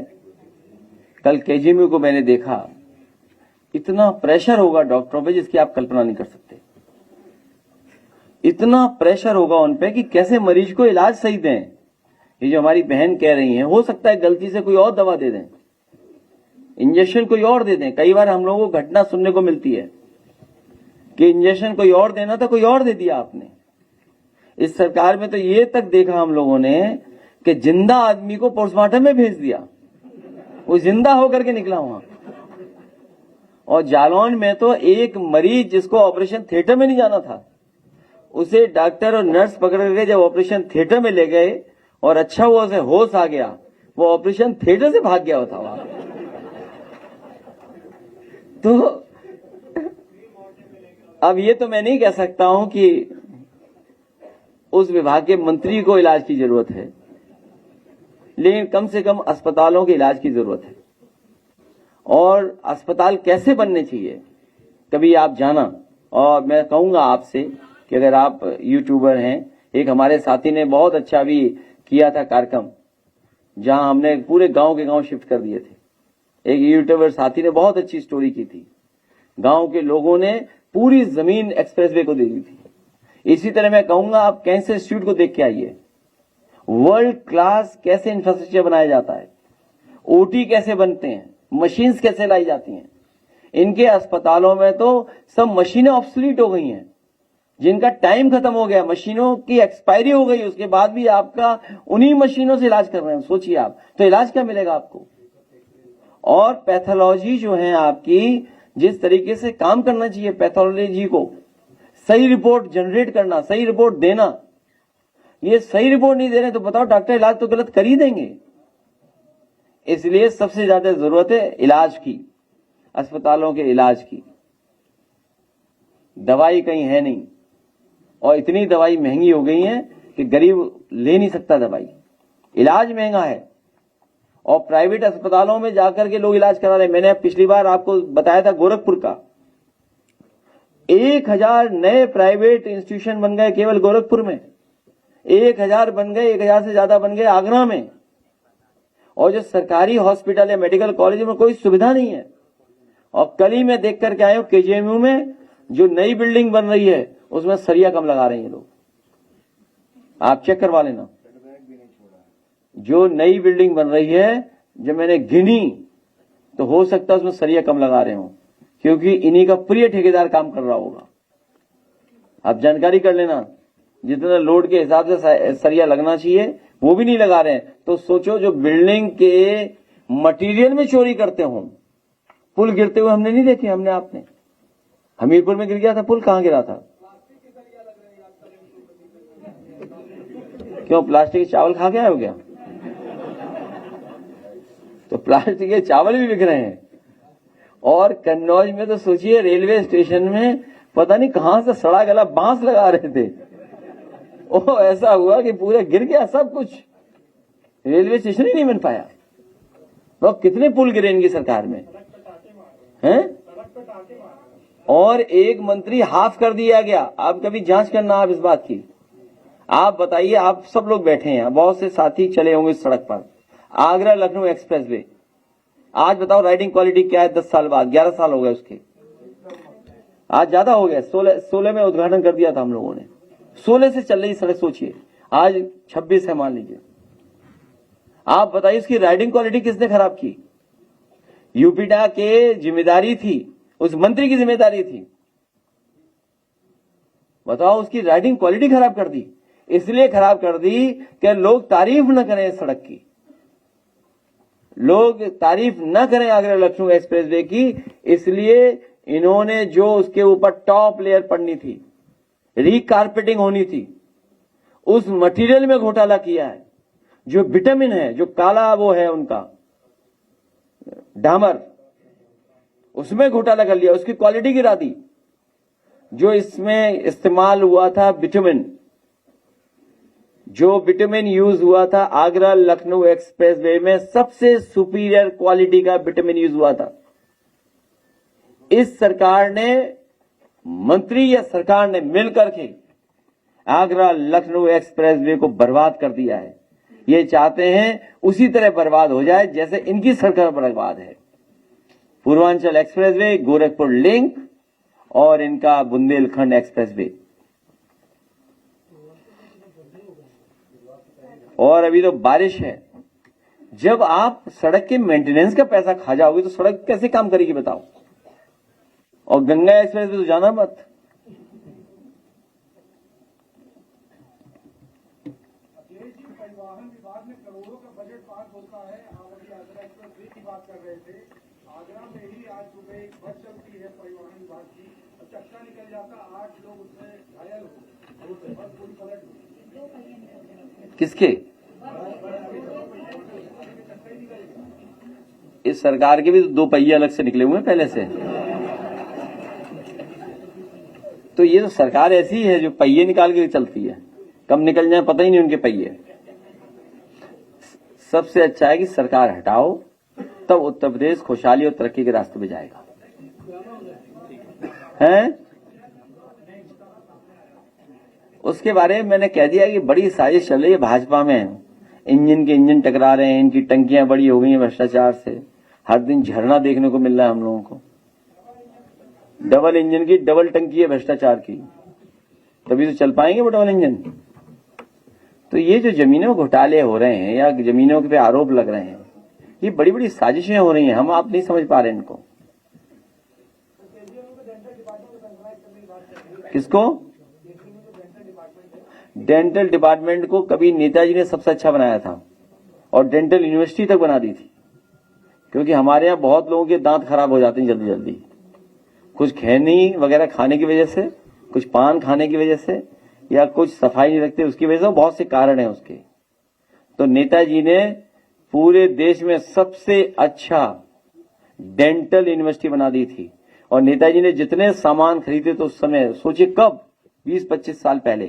कल केजीएमयू को मैंने देखा, इतना प्रेशर होगा डॉक्टरों पे जिसकी आप कल्पना नहीं कर सकते। इतना प्रेशर होगा उन पे कि कैसे मरीज को इलाज सही दें। ये जो हमारी बहन कह रही हैं, हो सकता है गलती से कोई और दवा दे दें, इंजेक्शन कोई और दे दें। कई बार हम लोगों को घटना सुनने को मिलती है कि इंजेक्शन कोई और देना था, कोई और दे दिया आपने। इस सरकार में तो ये तक देखा हम लोगों ने कि जिंदा आदमी को पोस्टमार्टम में भेज दिया, वो जिंदा होकर के निकला वहां। और जालौन में तो एक मरीज जिसको ऑपरेशन थिएटर में नहीं जाना था, उसे डॉक्टर और नर्स पकड़ करके जब ऑपरेशन थिएटर में ले गए और अच्छा हुआ उसे होश आ गया, वो ऑपरेशन थिएटर से भाग गया था वहां। तो अब ये तो मैं नहीं कह सकता हूं कि उस विभाग के मंत्री को इलाज की जरूरत है, लेकिन कम से कम अस्पतालों के इलाज की जरूरत है। और अस्पताल कैसे बनने चाहिए कभी आप जाना। और मैं कहूंगा आपसे कि अगर आप यूट्यूबर हैं, एक हमारे साथी ने बहुत अच्छा भी किया था कार्यक्रम, जहां हमने पूरे गांव के गांव शिफ्ट कर दिए थे। एक यूट्यूबर साथी ने बहुत अच्छी स्टोरी की थी, गांव के लोगों ने पूरी जमीन एक्सप्रेसवे को दे दी थी। इसी तरह मैं कहूंगा आप कैंसर इंस्टीट्यूट को देख के आइए, वर्ल्ड क्लास कैसे इंफ्रास्ट्रक्चर बनाया जाता है, ओटी कैसे बनते हैं, मशीन्स कैसे लाई जाती हैं। इनके अस्पतालों में तो सब मशीनें ऑब्सोलीट हो गई हैं, जिनका टाइम खत्म हो गया, मशीनों की एक्सपायरी हो गई, उसके बाद भी आपका उन्हीं मशीनों से इलाज कर रहे हैं। सोचिए आप, तो इलाज क्या मिलेगा आपको। और पैथोलॉजी जो है आपकी, जिस तरीके से काम करना चाहिए पैथोलॉजी को, सही रिपोर्ट जनरेट करना, सही रिपोर्ट देना, ये सही रिपोर्ट नहीं दे रहे तो बताओ डॉक्टर इलाज तो गलत कर ही देंगे। इसलिए सबसे ज्यादा जरूरत है इलाज की, अस्पतालों के इलाज की। दवाई कहीं है नहीं, और इतनी दवाई महंगी हो गई है कि गरीब ले नहीं सकता दवाई। इलाज महंगा है और प्राइवेट अस्पतालों में जाकर के लोग इलाज करा रहे हैं। मैंने पिछली बार आपको बताया था गोरखपुर का, 1000 नए प्राइवेट इंस्टीट्यूशन बन गए केवल गोरखपुर में, 1000 बन गए, 1000 से ज्यादा बन गए आगरा में। और जो सरकारी हॉस्पिटल है, मेडिकल कॉलेज में कोई सुविधा नहीं है। और कल ही मैं देख करके आया हूं केजीएमयू में जो नई बिल्डिंग बन रही है उसमें सरिया कम लगा रहे हैं लोग, आप चेक करवा लेना। जो नई बिल्डिंग बन रही है, जब मैंने गिनी तो हो सकता है उसमें सरिया कम लगा रहे हो, क्योंकि इन्हीं का प्रिय ठेकेदार काम कर रहा होगा। आप जानकारी कर लेना, जितना लोड के हिसाब से सरिया लगना चाहिए वो भी नहीं लगा रहे हैं। तो सोचो, जो बिल्डिंग के मटेरियल में चोरी करते हो। पुल गिरते हुए हमने नहीं देखे, हमने आपने हमीरपुर में गिर गया था पुल, कहां गिरा था? क्यों, प्लास्टिक के चावल खा के आए हो क्या? तो प्लास्टिक के चावल भी बिक रहे हैं। और कन्नौज में तो सोचिए, रेलवे स्टेशन में पता नहीं कहां से सड़ा गला बांस लगा रहे थे, ओ ऐसा हुआ कि पूरा गिर गया सब कुछ, रेलवे स्टेशन ही नहीं बन पाया। तो कितने पुल गिरे इनकी सरकार में हैं? और एक मंत्री हाफ कर दिया गया। आप कभी जांच करना आप इस बात की। आप बताइए, आप सब लोग बैठे हैं, बहुत से साथी चले होंगे इस सड़क पर, आगरा लखनऊ एक्सप्रेसवे। आज बताओ राइडिंग क्वालिटी क्या है 10 साल बाद, 11 साल हो गए उसके, आज ज्यादा हो गया। 16 में उद्घाटन कर दिया था हम लोगों ने, 16 से चल रही सड़क, सोचिए आज 26 है मान लीजिए। आप बताइए उसकी राइडिंग क्वालिटी किसने खराब की? यूपीडा के जिम्मेदारी थी, उस मंत्री की जिम्मेदारी थी। बताओ, उसकी राइडिंग क्वालिटी खराब कर दी। इसलिए खराब कर दी कि लोग तारीफ न करें सड़क की, लोग तारीफ न करें आगरा लखनऊ एक्सप्रेसवे की। इसलिए इन्होंने जो उसके ऊपर टॉप लेयर पड़नी थी, रीकारपेटिंग होनी थी, उस मटेरियल में घोटाला किया है। जो विटामिन है, जो काला वो है उनका डामर, उसमें घोटाला कर लिया, उसकी क्वालिटी गिरा दी। जो इसमें इस्तेमाल हुआ था विटामिन, जो विटामिन यूज हुआ था आगरा लखनऊ एक्सप्रेसवे में, सबसे सुपीरियर क्वालिटी का विटामिन यूज हुआ था। इस सरकार ने, मंत्री या सरकार ने मिलकर के आगरा लखनऊ एक्सप्रेसवे को बर्बाद कर दिया है। ये चाहते हैं उसी तरह बर्बाद हो जाए जैसे इनकी सरकार बर्बाद है। पूर्वांचल एक्सप्रेसवे, गोरखपुर लिंक और इनका बुंदेलखंड एक्सप्रेसवे। और अभी तो बारिश है, जब आप सड़क के मेंटेनेंस का पैसा खा जाओगे तो सड़क कैसे काम करेगी बताओ। और गंगा एक्सप्रेस पे तो जाना मत। परिवहन विभाग में करोड़ों का बजट पास होता है। महामंत्री आगरा एक्सप्रेस की बात कर रहे थे। आगरा में ही आज सुबह एक बस चलती है परिवहन विभाग की, चक्का निकल जाता, 8 लोग उसमें घायल हो गए, बस पूरी पलट गई। किसके? इस सरकार के भी तो 2 पहिए अलग से निकले हुए हैं पहले से। तो ये तो सरकार ऐसी है जो पहिए निकाल के चलती है, कब निकल जाए पता ही नहीं उनके पहिए। सबसे अच्छा है कि सरकार हटाओ, तब उत्तर प्रदेश खुशहाली और तरक्की के रास्ते पे जाएगा। हैं? उसके बारे में मैंने कह दिया कि बड़ी साजिश चल रही है भाजपा में। इंजन टकरा रहे हैं, इनकी टंकियां बड़ी हो गई हैं भ्रष्टाचार से। हर दिन झरना देखने को मिल रहा है हम लोगों को। डबल इंजन की डबल टंकी है भ्रष्टाचार की, तभी तो चल पाएंगे वो डबल इंजन। तो ये जो जमीनों में घोटाले हो रहे हैं या जमीनों पे आरोप लग रहे हैं, ये बड़ी बड़ी साजिशें हो रही हैं। हम आप नहीं समझ पा रहे इनको। किसको? डेंटल डिपार्टमेंट को कभी नेताजी ने सबसे अच्छा बनाया था और डेंटल यूनिवर्सिटी तक बना दी थी, क्योंकि हमारे यहाँ बहुत लोगों के दांत खराब हो जाते हैं जल्दी जल्दी, कुछ खैनी वगैरह खाने की वजह से, कुछ पान खाने की वजह से, या कुछ सफाई नहीं रखते उसकी वजह से। बहुत से कारण हैं उसके। तो नेताजी ने पूरे देश में सबसे अच्छा डेंटल यूनिवर्सिटी बना दी थी। और नेताजी ने जितने सामान खरीदे तो उस समय, सोचिए कब, 20-25 साल पहले,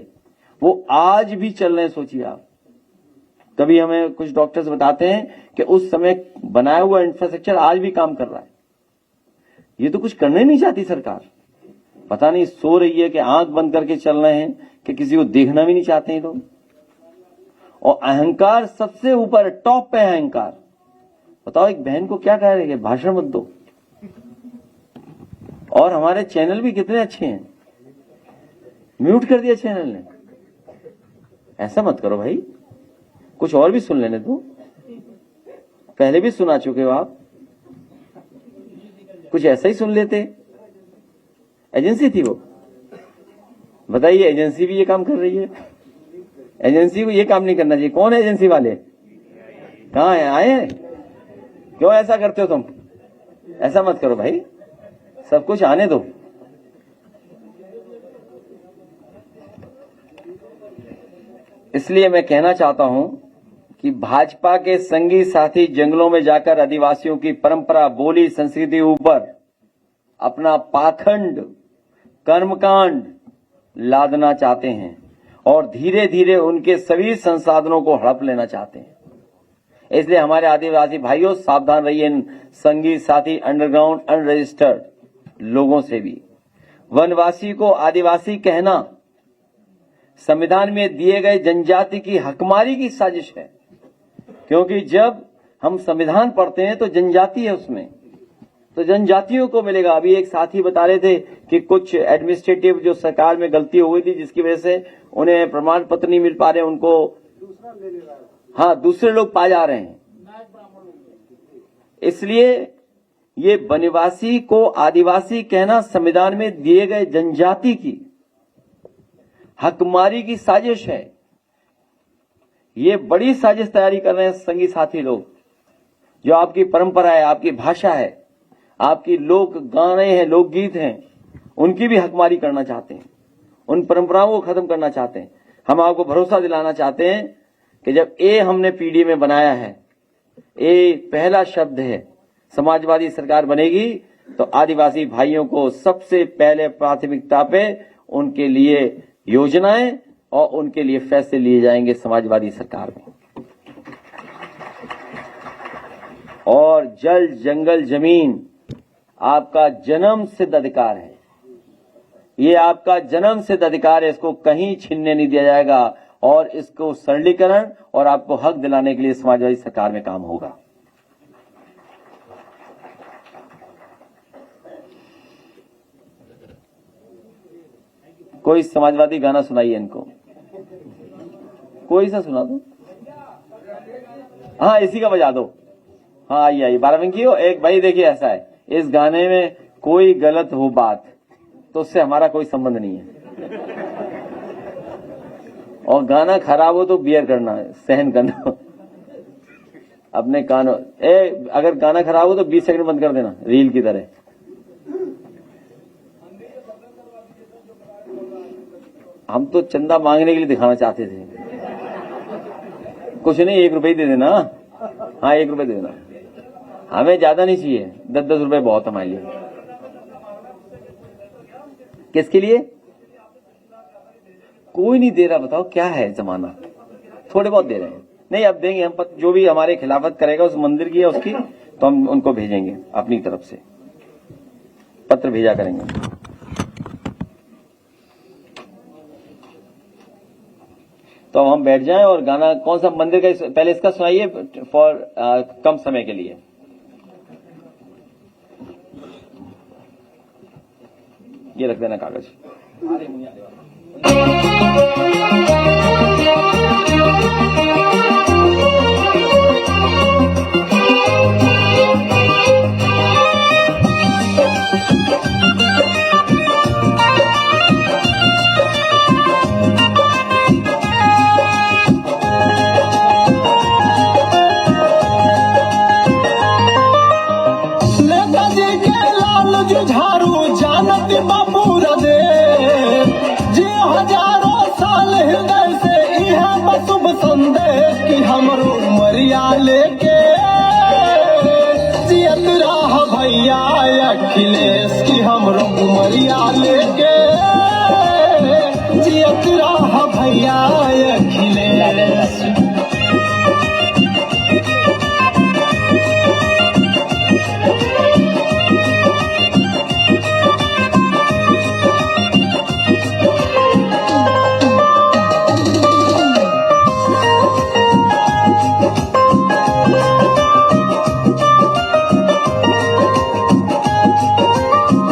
वो आज भी चल रहे हैं। सोचिए आप, कभी हमें कुछ डॉक्टर्स बताते हैं कि उस समय बनाया हुआ इंफ्रास्ट्रक्चर आज भी काम कर रहा है। ये तो कुछ करना ही नहीं चाहती सरकार। पता नहीं सो रही है कि आंख बंद करके चल रहे हैं कि किसी को देखना भी नहीं चाहते हैं लोग। और अहंकार सबसे ऊपर, टॉप पे है अहंकार। बताओ, एक बहन को क्या कह रहे हैं, भाषण मत दो। और हमारे चैनल भी कितने अच्छे हैं, म्यूट कर दिया चैनल ने। ऐसा मत करो भाई, कुछ और भी सुन लेने दो। पहले भी सुना चुके हो आप, कुछ ऐसा ही सुन लेते। एजेंसी थी वो, बताइए, एजेंसी भी ये काम कर रही है। एजेंसी को ये काम नहीं करना चाहिए। कौन है एजेंसी वाले? कहां है? आए हैं? क्यों ऐसा करते हो तुम? ऐसा मत करो भाई, सब कुछ आने दो। इसलिए मैं कहना चाहता हूं कि भाजपा के संगी साथी जंगलों में जाकर आदिवासियों की परंपरा, बोली, संस्कृति ऊपर अपना पाखंड, कर्मकांड लादना चाहते हैं और धीरे धीरे उनके सभी संसाधनों को हड़प लेना चाहते हैं। इसलिए हमारे आदिवासी भाइयों, सावधान रहिए इन संगी साथी अंडरग्राउंड अनरजिस्टर्ड लोगों से भी। वनवासी को आदिवासी कहना संविधान में दिए गए जनजाति की हकमारी की साजिश है, क्योंकि जब हम संविधान पढ़ते हैं तो जनजाति है उसमें, तो जनजातियों को मिलेगा। अभी एक साथी बता रहे थे कि कुछ एडमिनिस्ट्रेटिव जो सरकार में गलती हो गई थी, जिसकी वजह से उन्हें प्रमाण पत्र नहीं मिल पा रहे, उनको दूसरे लोग पा जा रहे हैं। इसलिए ये वनवासी को आदिवासी कहना संविधान में दिए गए जनजाति की हकमारी की साजिश है। ये बड़ी साजिश तैयारी कर रहे हैं संगी साथी लोग। जो आपकी परंपरा है, आपकी भाषा है, आपकी लोक गाने हैं, लोकगीत हैं, उनकी भी हकमारी करना चाहते हैं, उन परंपराओं को खत्म करना चाहते हैं। हम आपको भरोसा दिलाना चाहते हैं कि जब ए हमने पीडीए में बनाया है, ए पहला शब्द है, समाजवादी सरकार बनेगी तो आदिवासी भाइयों को सबसे पहले प्राथमिकता पे उनके लिए योजनाएं और उनके लिए फैसले लिए जाएंगे समाजवादी सरकार में। और जल, जंगल, जमीन आपका जन्म सिद्ध अधिकार है। ये आपका जन्म सिद्ध अधिकार है, इसको कहीं छीनने नहीं दिया जाएगा। और इसको सरलीकरण और आपको हक दिलाने के लिए समाजवादी सरकार में काम होगा। कोई समाजवादी गाना सुनाइए इनको, कोई सा सुना दो। हाँ, इसी का बजा दो। हाँ, आइए 12 हो। एक भाई देखिए, ऐसा है, इस गाने में कोई गलत हो बात तो उससे हमारा कोई संबंध नहीं है, और गाना खराब हो तो बियर करना है, सहन करना। अपने कान अगर गाना खराब हो तो 20 सेकंड बंद कर देना, रील की तरह। हम तो चंदा मांगने के लिए दिखाना चाहते थे। कुछ नहीं, 1 रुपए ही दे देना। हाँ, 1 रुपए दे देना, हमें ज्यादा नहीं चाहिए, 10-10 रुपए बहुत हमारे लिए। किसके लिए? कोई नहीं दे रहा, बताओ क्या है जमाना। थोड़े बहुत दे रहे हैं, नहीं अब देंगे हम। जो भी हमारे खिलाफत करेगा उस मंदिर की या उसकी, तो हम उनको भेजेंगे अपनी तरफ से, पत्र भेजा करेंगे। तो हम बैठ जाएं और गाना कौन सा मंदिर का, पहले इसका सुनाइए फॉर कम समय के लिए। ये रख देना कागज। झारू जानत बाबू रदे जी हजारों साल हृदय से यह बसुब संदेश की हमरो उमरिया लेके जियत रह भैया अखिलेश की हमरो उमरिया लेके जियत रह भैया अखिलेश।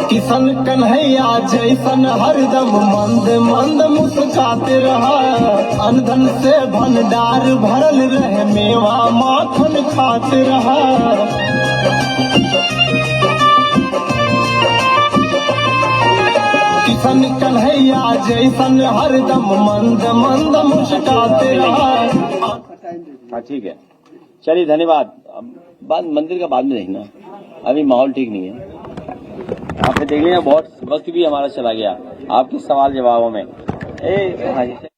किशन कन्हैया जैसन हरदम मंद मंद मुस्काते रहा, अनधन से भंडार भरल रहे, मेवा माखन खाते रहा। किशन कन्हैया जैसन हरदम मंद मंद मुस्काते रहा। हाँ ठीक है, चलिए धन्यवाद। बाद मंदिर का बाद में देखना, अभी माहौल ठीक नहीं है। आपने देख लिया, बहुत वक्त भी हमारा चला गया आपके सवाल जवाबों में। हाँ जी।